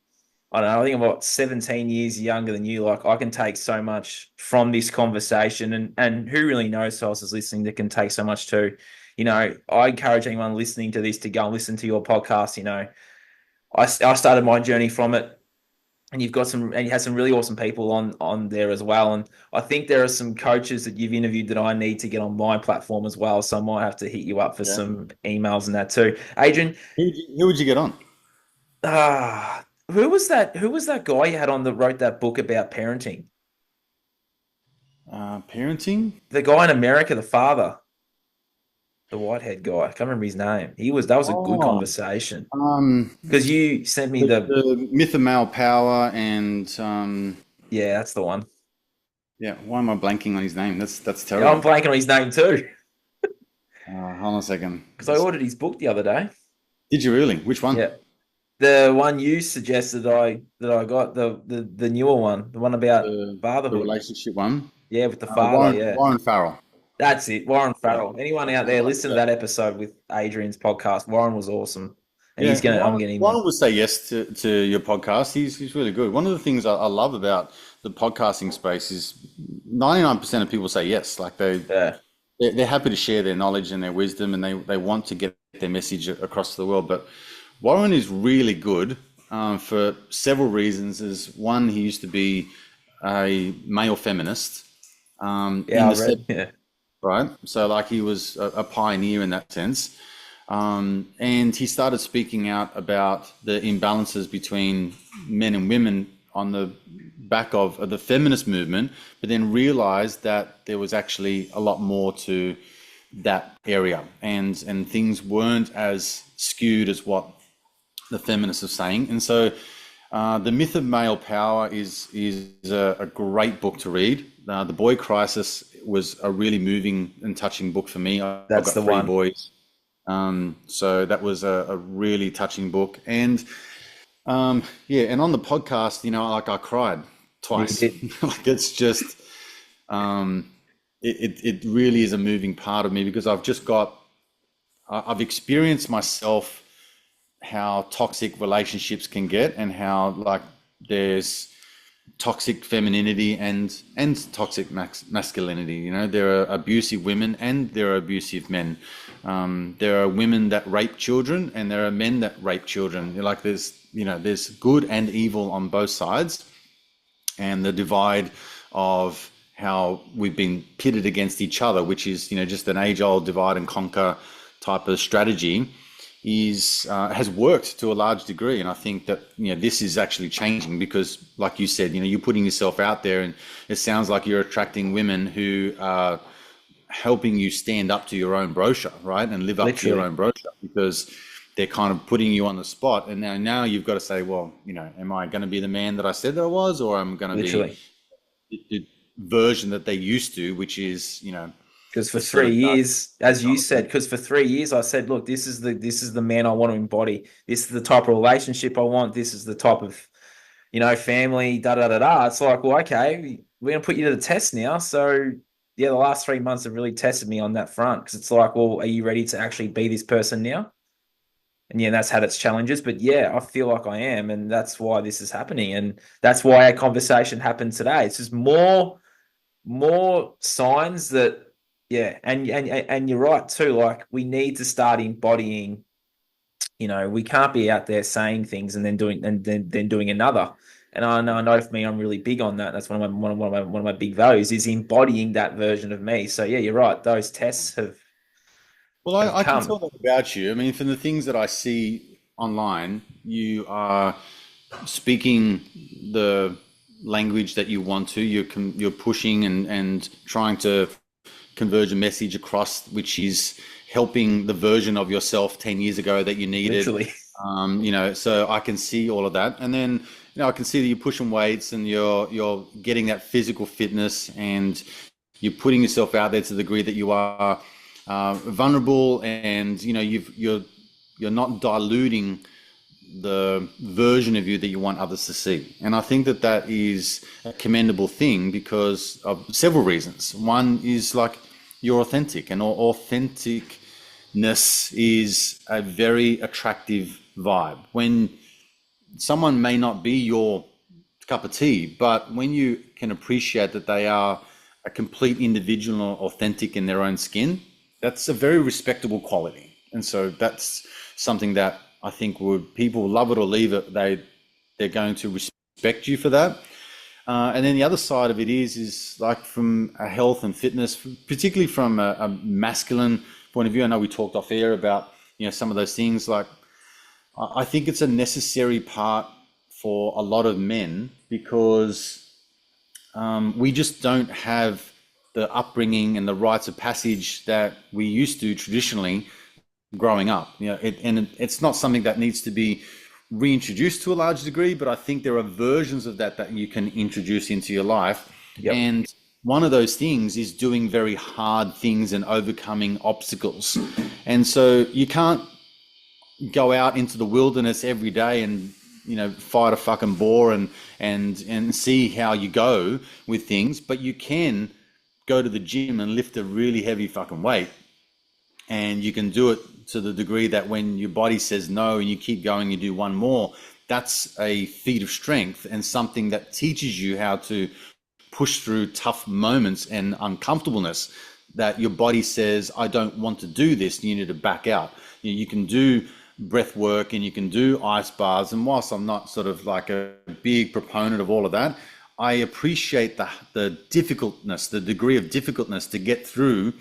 I don't know, I think I'm about 17 years younger than you. Like, I can take so much from this conversation, and who really knows who else is listening that can take so much too. I encourage anyone listening to this to go and listen to your podcast. I started my journey from it. And you had some really awesome people on there as well. And I think there are some coaches that you've interviewed that I need to get on my platform as well. So I might have to hit you up for some emails and that too. Adrian, who would you get on? Who was that guy you had on that wrote that book about parenting? Parenting? The guy in America, the father. The whitehead guy. I can't remember his name. That was a good conversation. Because you sent me the myth of male power and yeah, that's the one. Yeah, why am I blanking on his name? That's terrible. Yeah, I'm blanking on his name too. Hold on a second. Because I ordered his book the other day. Did you really? Which one? Yeah, the one you suggested I got, the newer one, the one about fatherhood, the relationship one. Yeah, with the father. Warren Farrell. That's it, Warren Farrell. Anyone out there, listen to that episode with Adrian's podcast. Warren was awesome. And I'm getting him. Warren would say yes to your podcast. He's really good. One of the things I love about the podcasting space is 99% of people say yes. Like they they're happy to share their knowledge and their wisdom, and they want to get their message across the world. But Warren is really good for several reasons. Is one, he used to be a male feminist Yeah, in I the read. Yeah, right? So like he was a pioneer in that sense. And he started speaking out about the imbalances between men and women on the back of the feminist movement, but then realized that there was actually a lot more to that area, and things weren't as skewed as what the feminists are saying. And so the Myth of Male Power is a great book to read. The Boy Crisis was a really moving and touching book for me. I've that's got the three one. boys, so that was a really touching book. And yeah, and on the podcast, like I cried You twice. did. Like it's just it really is a moving part of me because I've experienced myself how toxic relationships can get, and how like there's toxic femininity and toxic masculinity. There are abusive women and there are abusive men. There are women that rape children and there are men that rape children. Like there's good and evil on both sides, and the divide of how we've been pitted against each other, which is just an age-old divide and conquer type of strategy, has worked to a large degree. And I think that this is actually changing because, like you said, you're putting yourself out there, and it sounds like you're attracting women who are helping you stand up to your own brochure, right, and live up to your Literally, own brochure, because they're kind of putting you on the spot. And now you've got to say, well, am I going to be the man that I said that I was, or am I going to be literally. the version that they used to, which is Because for the sort three of years, as you said, because for 3 years I said, look, this is the man I want to embody. This is the type of relationship I want. This is the type of, family, da da da da. It's like, well, okay, we're gonna put you to the test now. So yeah, the last 3 months have really tested me on that front, because it's like, well, are you ready to actually be this person now? And yeah, that's had its challenges, but yeah, I feel like I am, and that's why this is happening, and that's why our conversation happened today. It's just more signs that, yeah, and you're right too. Like, we need to start embodying. We can't be out there saying things and then doing another. And I know for me, I'm really big on that. That's one of my big values, is embodying that version of me. So yeah, you're right. Those tests have Well, have I can come. tell that about you. I mean, from the things that I see online, you are speaking the language that you want to. You're pushing and trying to converge a message across, which is helping the version of yourself 10 years ago that you needed. Literally. So I can see all of that. And then, I can see that you're pushing weights and you're getting that physical fitness, and you're putting yourself out there to the degree that you are vulnerable, and you're not diluting the version of you that you want others to see. And I think that is a commendable thing because of several reasons. One is, like, you're authentic, and authenticness is a very attractive vibe. When someone may not be your cup of tea, but when you can appreciate that they are a complete individual or authentic in their own skin, that's a very respectable quality. And so that's something that I think people love it or leave it, they're going to respect you for that. And then the other side of it is like, from a health and fitness, particularly from a masculine point of view. I know we talked off air about some of those things. Like, I think it's a necessary part for a lot of men, because we just don't have the upbringing and the rites of passage that we used to traditionally growing up. It's not something that needs to be reintroduced to a large degree, but I think there are versions of that you can introduce into your life. Yep. And one of those things is doing very hard things and overcoming obstacles. And so you can't go out into the wilderness every day and fight a fucking boar and see how you go with things, but you can go to the gym and lift a really heavy fucking weight, and you can do it to the degree that when your body says no and you keep going, you do one more. That's a feat of strength, and something that teaches you how to push through tough moments and uncomfortableness. that your body says, I don't want to do this, and you need to back out. You can do breath work and you can do ice baths. And whilst I'm not sort of like a big proponent of all of that, I appreciate the difficultness, the degree of difficultness to get through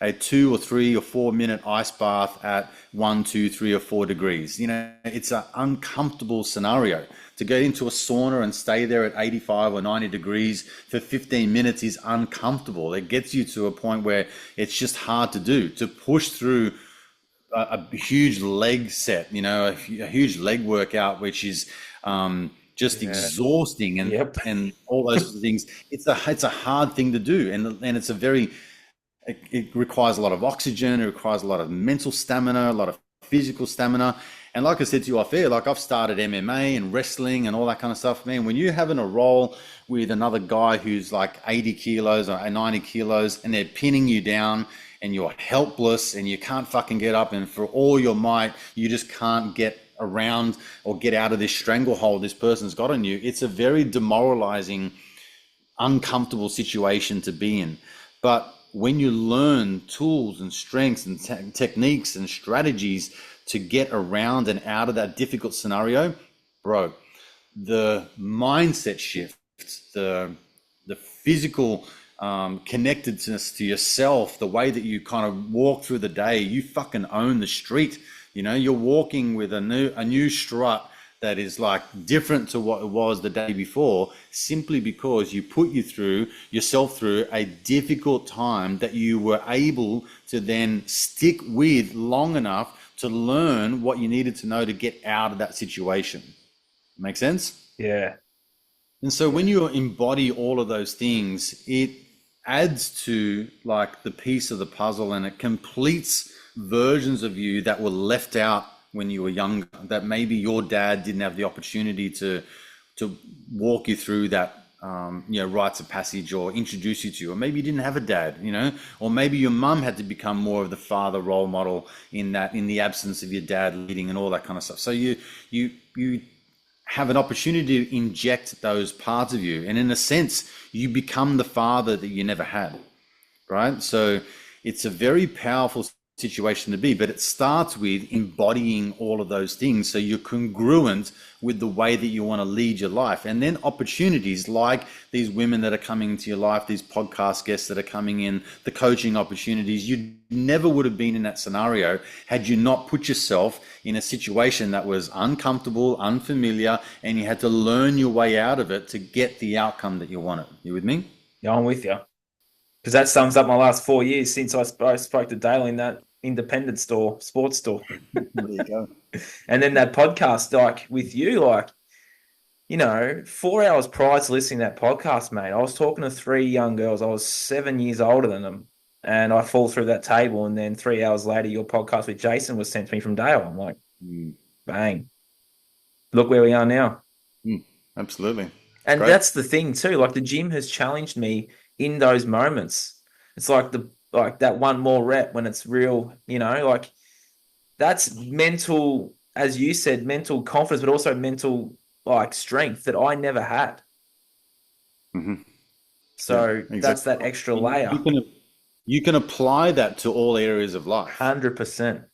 a 2 or 3 or 4 minute ice bath at 1, 2, 3 or 4 degrees. You know, it's an uncomfortable scenario. To go into a sauna and stay there at 85 or 90 degrees for 15 minutes is uncomfortable. It gets you to a point where it's just hard to do. To push through a huge leg set, you know, a huge leg workout, which is just exhausting and all those sorts of things. It's a hard thing to do, and it's a very, it requires a lot of oxygen. It requires a lot of mental stamina, a lot of physical stamina. And like I said to you off air, like I've started MMA and wrestling and all that kind of stuff, man. When you're having a roll with another guy who's like 80 kilos or 90 kilos and they're pinning you down and you're helpless and you can't fucking get up, and for all your might, you just can't get around or get out of this stranglehold this person's got on you, it's a very demoralizing, uncomfortable situation to be in. But when you learn tools and strengths and techniques and strategies to get around and out of that difficult scenario, bro, the mindset shift, the physical connectedness to yourself, the way that you kind of walk through the day, you fucking own the street. You know, you're walking with a new strut that is like different to what it was the day before, simply because you put yourself through a difficult time that you were able to then stick with long enough to learn what you needed to know to get out of that situation. Make sense? Yeah. And so when you embody all of those things, it adds to like the piece of the puzzle, and it completes versions of you that were left out when you were younger, that maybe your dad didn't have the opportunity to walk you through that rites of passage or introduce you to, or maybe you didn't have a dad, you know, or maybe your mum had to become more of the father role model in the absence of your dad leading and all that kind of stuff. So you have an opportunity to inject those parts of you, and in a sense you become the father that you never had, right? So it's a very powerful situation to be, but it starts with embodying all of those things so you're congruent with the way that you want to lead your life. And then opportunities like these women that are coming into your life, these podcast guests that are coming in, the coaching opportunities, you never would have been in that scenario had you not put yourself in a situation that was uncomfortable, unfamiliar, and you had to learn your way out of it to get the outcome that you wanted. You with me? Yeah, I'm with you. Because that sums up my last 4 years since I spoke to Dale in that independent store, sports store. There you go. And then that podcast, like with you, like, you know, 4 hours prior to listening to that podcast, mate, I was talking to 3 young girls. I was 7 years older than them. And I fall through that table. And then 3 hours later, your podcast with Jason was sent to me from Dale. I'm like, bang. Look where we are now. Absolutely. And that's the thing too. Like the gym has challenged me in those moments. It's like that one more rep when it's real, you know, like that's mental, as you said, mental confidence, but also mental like strength that I never had. Mm-hmm. So exactly. That's that extra layer. You can apply that to all areas of life. 100%.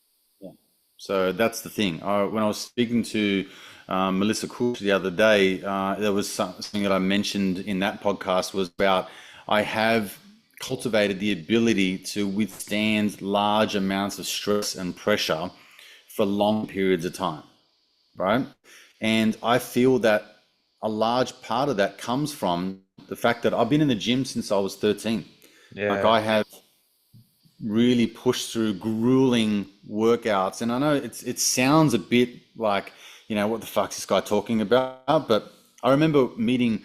Yeah. So that's the thing. When I was speaking to Melissa Cook the other day, there was something that I mentioned in that podcast was about I have cultivated the ability to withstand large amounts of stress and pressure for long periods of time, right? And I feel that a large part of that comes from the fact that I've been in the gym since I was 13. Yeah. Like I have really pushed through grueling workouts. And I know it sounds a bit like, you know, what the fuck's this guy talking about? But I remember meeting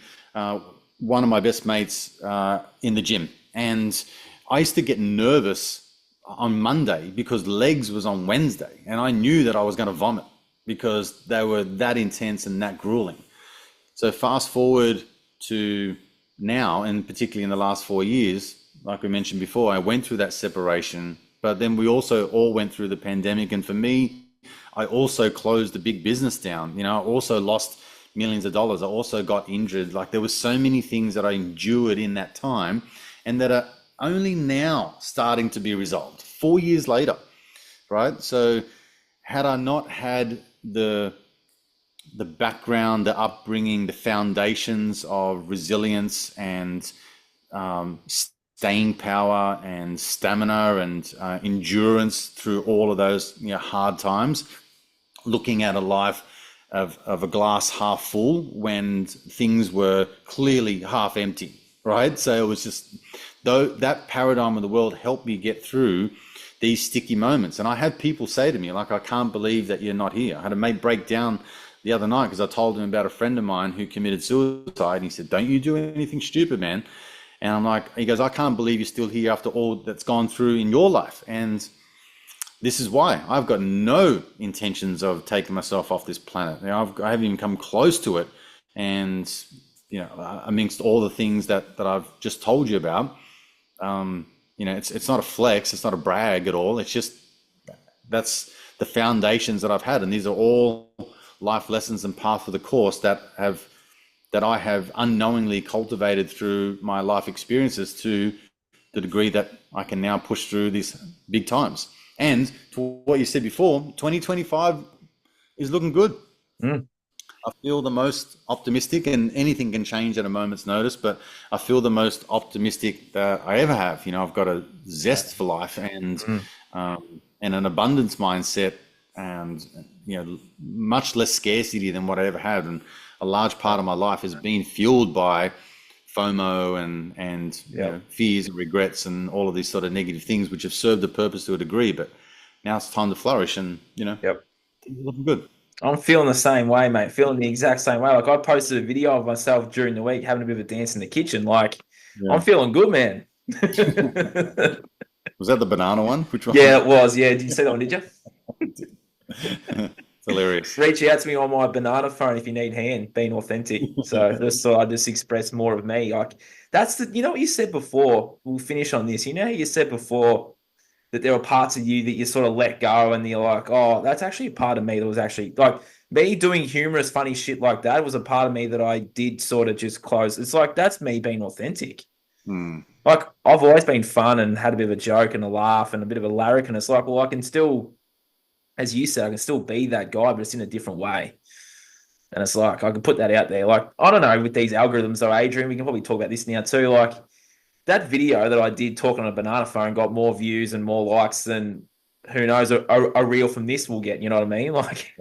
one of my best mates in the gym, and I used to get nervous on Monday because legs was on Wednesday, and I knew that I was going to vomit because they were that intense and that grueling. So fast forward to now, and particularly in the last 4 years, like we mentioned before, I went through that separation, but then we also all went through the pandemic. And for me, I also closed the big business down. You know, I also lost millions of dollars. I also got injured. Like there were so many things that I endured in that time, and that only now starting to be resolved 4 years later, right? So had I not had the background, the upbringing, the foundations of resilience and staying power and stamina and endurance through all of those hard times, looking at a life of a glass half full when things were clearly half empty, right? So it was just, though, that paradigm of the world helped me get through these sticky moments. And I had people say to me, like, I can't believe that you're not here. I had a mate break down the other night because I told him about a friend of mine who committed suicide. And he said, don't you do anything stupid, man. And I'm like, he goes, I can't believe you're still here after all that's gone through in your life. And this is why I've got no intentions of taking myself off this planet. I haven't even come close to it. And, amongst all the things that I've just told you about, it's not a flex. It's not a brag at all. It's just, that's the foundations that I've had. And these are all life lessons and path of the course that I have unknowingly cultivated through my life experiences to the degree that I can now push through these big times. And to what you said before, 2025 is looking good. I feel the most optimistic, and anything can change at a moment's notice, but I feel the most optimistic that I ever have. I've got a zest for life and an abundance mindset, and much less scarcity than what I ever had. And a large part of my life has been fueled by FOMO and fears and regrets and all of these sort of negative things, which have served the purpose to a degree. But now it's time to flourish, and things are looking good. I'm feeling the same way, mate. Feeling the exact same way. Like, I posted a video of myself during the week having a bit of a dance in the kitchen. Like, I'm feeling good, man. Was that the banana one? Which one? Yeah, it was. Yeah, did you see that one? Did you? It's hilarious. Reach out to me on my banana phone if you need hand. Being authentic. So I just express more of me. Like, that's the. What you said before. We'll finish on this. How you said before that there were parts of you that you sort of let go, and you're like, oh, that's actually a part of me that was actually, like, me doing humorous, funny shit like that was a part of me that I did sort of just close. It's like, that's me being authentic. Like, I've always been fun and had a bit of a joke and a laugh and a bit of a larrikin, and it's like, well, I can still, as you said, I can still be that guy, but it's in a different way. And it's like, I can put that out there. Like, I don't know, with these algorithms though, Adrian, we can probably talk about this now too. Like, that video that I did talking on a banana phone got more views and more likes than, who knows, a reel from this will get. You know what I mean? Like,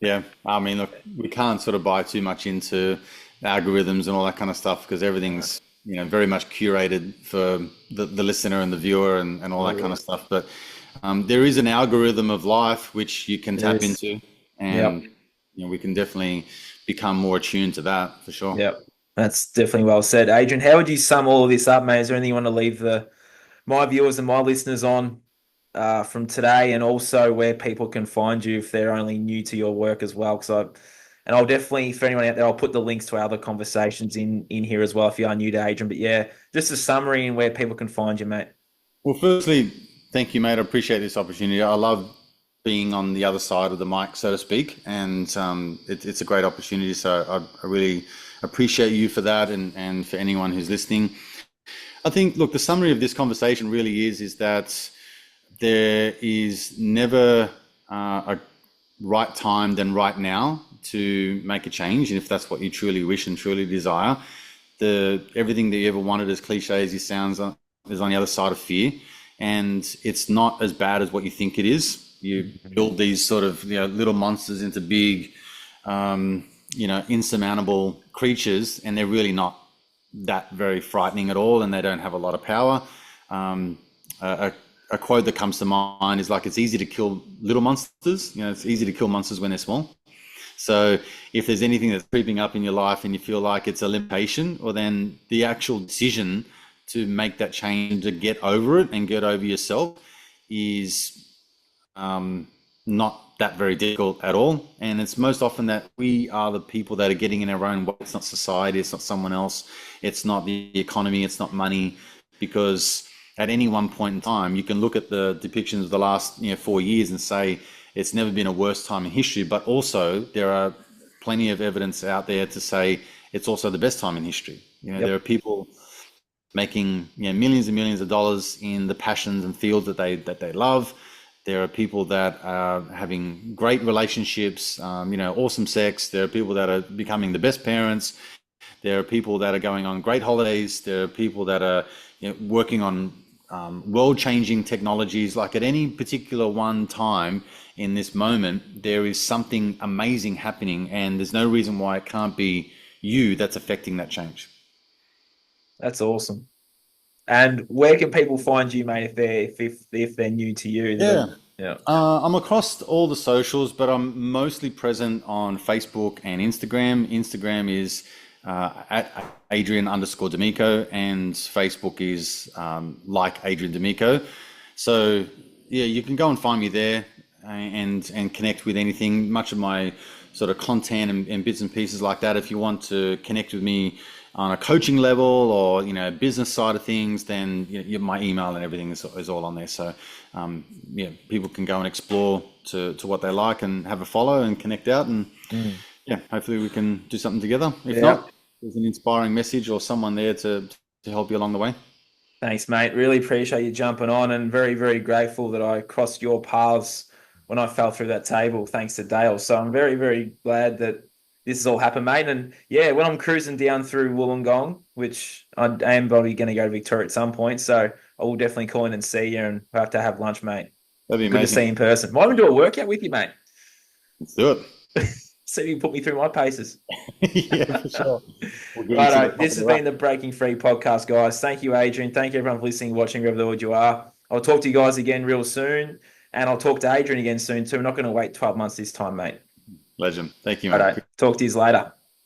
yeah. I mean, look, we can't sort of buy too much into algorithms and all that kind of stuff, because everything's, very much curated for the listener and the viewer and all that kind of stuff. But there is an algorithm of life which you can tap into, and we can definitely become more attuned to that, for sure. Yep. That's definitely well said. Adrian, how would you sum all of this up, mate? Is there anything you want to leave my viewers and my listeners on from today, and also where people can find you if they're only new to your work as well? And I'll definitely, for anyone out there, I'll put the links to our other conversations in here as well if you are new to Adrian. But yeah, just a summary and where people can find you, mate. Well, firstly, thank you, mate. I appreciate this opportunity. I love being on the other side of the mic, so to speak, and it's a great opportunity. So I really appreciate you for that, and for anyone who's listening. I think, look, the summary of this conversation really is that there is never a right time than right now to make a change. And if that's what you truly wish and truly desire, everything that you ever wanted, as cliche as it sounds, is on the other side of fear. And it's not as bad as what you think it is. You build these sort of little monsters into big, insurmountable creatures, and they're really not that very frightening at all, and they don't have a lot of power. A quote that comes to mind is like, it's easy to kill little monsters. It's easy to kill monsters when they're small. So if there's anything that's creeping up in your life and you feel like it's a limitation, or then the actual decision to make that change, to get over it and get over yourself, is not that very difficult at all. And it's most often that we are the people that are getting in our own way. It's not society, it's not someone else, it's not the economy, it's not money. Because at any one point in time, you can look at the depictions of the last 4 years and say it's never been a worse time in history. But also there are plenty of evidence out there to say it's also the best time in history. There are people making millions and millions of dollars in the passions and fields that they love. There are people that are having great relationships, awesome sex. There are people that are becoming the best parents. There are people that are going on great holidays. There are people that are working on world-changing technologies. Like at any particular one time in this moment, there is something amazing happening, and there's no reason why it can't be you that's affecting that change. That's awesome. And where can people find you, mate, if they're new to you? Yeah. I'm across all the socials, but I'm mostly present on Facebook and Instagram. Instagram is at Adrian_D'Amico, and Facebook is like Adrian D'Amico. So yeah, you can go and find me there and connect with anything, much of my sort of content and bits and pieces like that. If you want to connect with me on a coaching level or business side of things, then my email and everything is all on there. So people can go and explore to what they like and have a follow and connect out, and hopefully we can do something together. If not, there's an inspiring message or someone there to help you along the way. Thanks, mate. Really appreciate you jumping on, and very, very grateful that I crossed your paths when I fell through that table, thanks to Dale. So I'm very, very glad that this has all happened, mate. And yeah, when I'm cruising down through Wollongong, which I am probably going to go to Victoria at some point, so I will definitely call in and see you, and we'll have to have lunch, mate. That'd be good amazing. To see you in person. Might even do a workout with you, mate. Let's do it. See if you put me through my paces. Yeah, for sure. Righto, this has been the Breaking Free podcast, guys. Thank you, Adrian. Thank you, everyone, for listening, watching, wherever the world you are. I'll talk to you guys again real soon, and I'll talk to Adrian again soon too. We're not going to wait 12 months this time, mate. Legend. Thank you, mate. Righto, talk to you later.